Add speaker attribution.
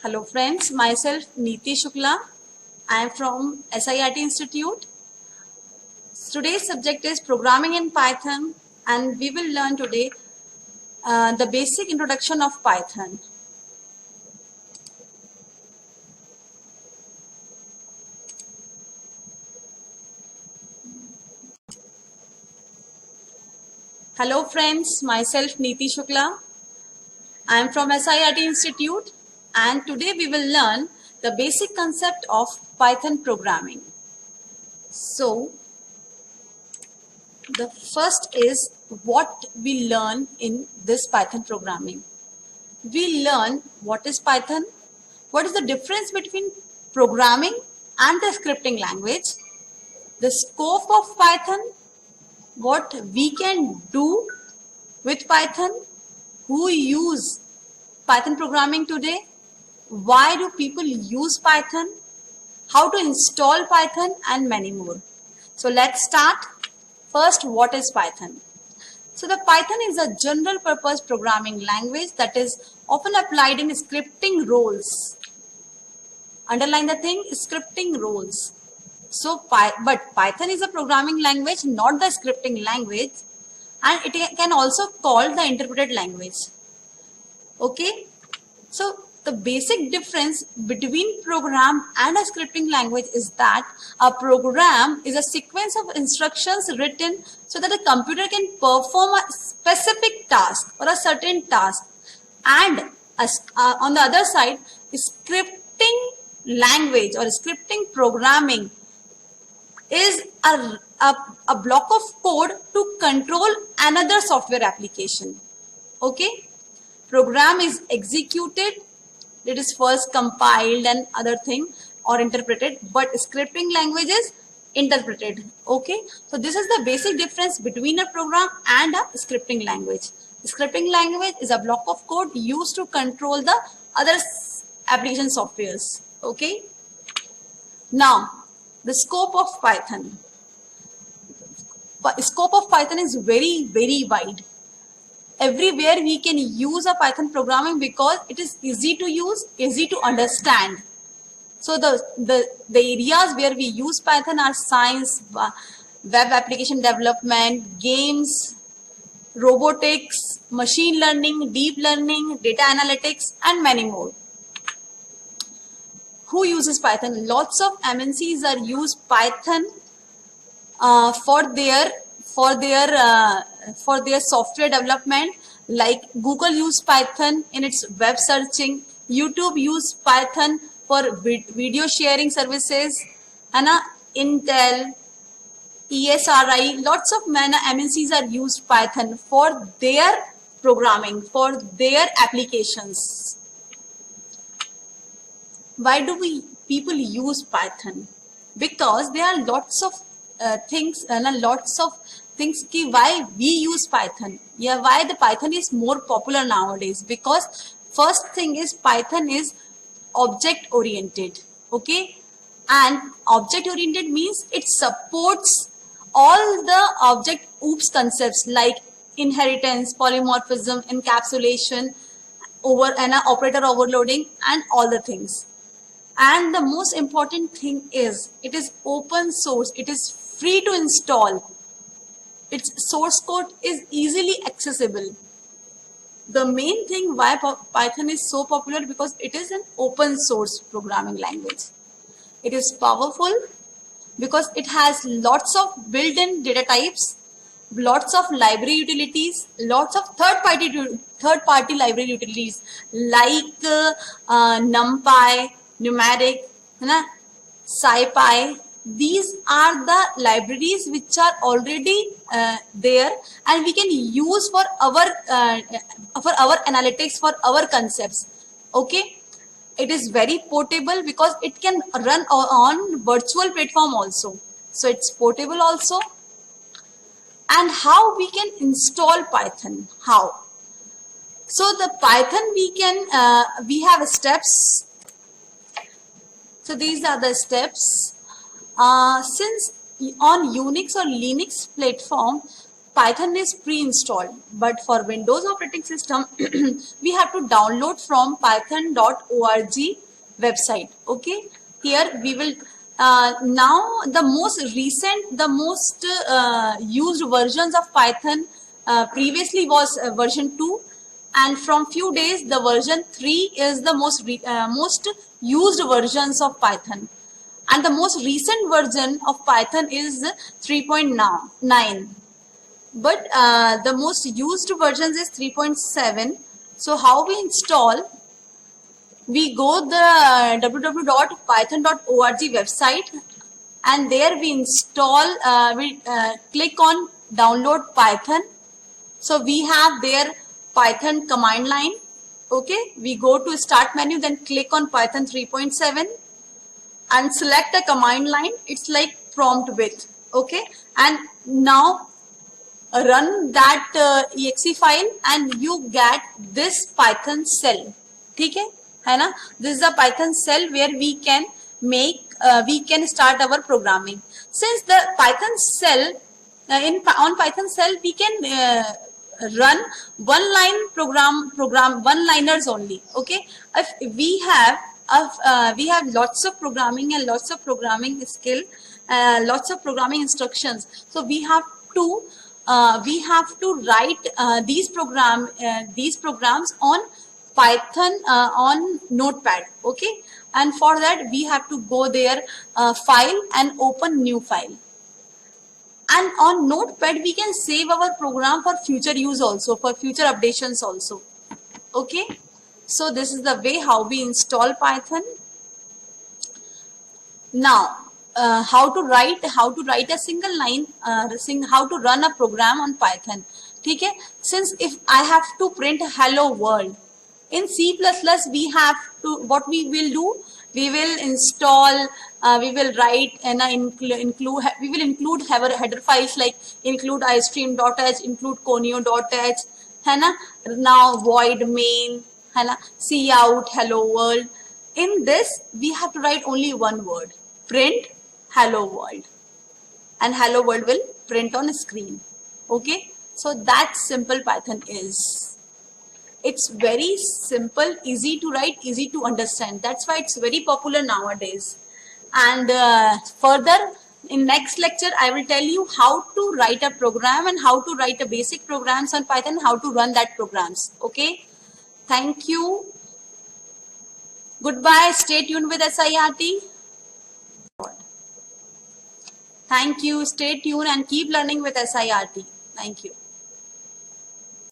Speaker 1: Hello friends, myself Neeti Shukla. I am from SIRT Institute. Today's subject is programming in Python and we will learn today the basic introduction of Python. Hello friends, myself Neeti Shukla. I am from SIRT Institute and today we will learn the basic concept of Python programming. So, the first is what we learn in this Python programming. We learn what is Python, what is the difference between programming and the scripting language, the scope of Python, what we can do with Python, who use Python programming today, why do people use Python, how to install Python, and many more. So let's start. First, what is Python? So the Python is a general purpose programming language that is often applied in scripting roles. Underline the thing, scripting roles. So, but Python is a programming language, not the scripting language, and it can also called the interpreted language. Okay, so the basic difference between program and a scripting language is that a program is a sequence of instructions written so that the computer can perform a specific task or a certain task, and on the other side, scripting language or scripting programming is a block of code to control another software application. Okay, program is executed, it is first compiled and other thing or interpreted, but scripting language is interpreted. Okay, so this is the basic difference between a program and a scripting language. Scripting language is a block of code used to control the other application softwares. Okay, now the scope of Python. Scope of Python is very wide. Everywhere we can use a Python programming because it is easy to use, easy to understand. So the areas where we use Python are science, web application development, games, robotics, machine learning, deep learning, data analytics, and many more. Who uses Python? Lots of MNCs are use Python for their software development. Like Google use Python in its web searching, YouTube use Python for video sharing services, and Intel, ESRI, lots of MNCs are used Python for their programming, for their applications. Why do people use Python? Because there are lots of things why we use Python. Yeah, why the Python is more popular nowadays? Because first thing is Python is object oriented. Okay, and object oriented means it supports all the object OOPS concepts like inheritance, polymorphism, encapsulation, operator overloading, and all the things. And the most important thing is it is open source, it is free to install, its source code is easily accessible. The main thing why Python is so popular because it is an open source programming language. It is powerful because it has lots of built-in data types, lots of library utilities, lots of third-party library utilities like NumPy, Numeric, SciPy. These are the libraries which are already there, and we can use for our analytics, for our concepts. Okay, it is very portable because it can run on virtual platform also. So it's portable also. And how we can install Python? How? So the Python we have steps. So these are the steps. Since on Unix or Linux platform, Python is pre-installed, but for Windows operating system, we have to download from python.org website. Okay, here we will now the most used versions of Python previously was version 2, and from few days the version 3 is the most used versions of Python, and the most recent version of Python is 3.9, but the most used versions is 3.7. So how we install? We go the www.python.org website, and there we install, we click on download Python. So we have there Python command line. Okay, we go to start menu, then click on Python 3.7 and select a command line. It's like prompt with. Okay, and now run that exe file and you get this Python shell. Okay, है ना? This is a Python shell where we can start our programming. Since the Python shell on Python shell we can run one-liners only. Okay, if we have lots of programming and lots of programming skill, lots of programming instructions. So we have to write these programs on Python on Notepad. Okay, and for that we have to go there, file, and open new file. And on Notepad we can save our program for future use also, for future updations also. Okay, so this is the way how we install Python. Now how to write a single line, how to run a program on Python. Okay, since if I have to print hello world in C++, we have to, what we will do, we will install, we will write and we will include header files like include istream.h, include conio.h, है ना? Now void main, है ना? cout hello world. In this we have to write only one word, print hello world, and hello world will print on a screen. Okay, so that simple Python is. It's very simple, easy to write, easy to understand. That's why it's very popular nowadays. And further, in next lecture, I will tell you how to write a program and how to write a basic programs on Python, how to run that programs. Okay. Thank you. Goodbye. Stay tuned with SIRT. Thank you. Stay tuned and keep learning with SIRT. Thank you.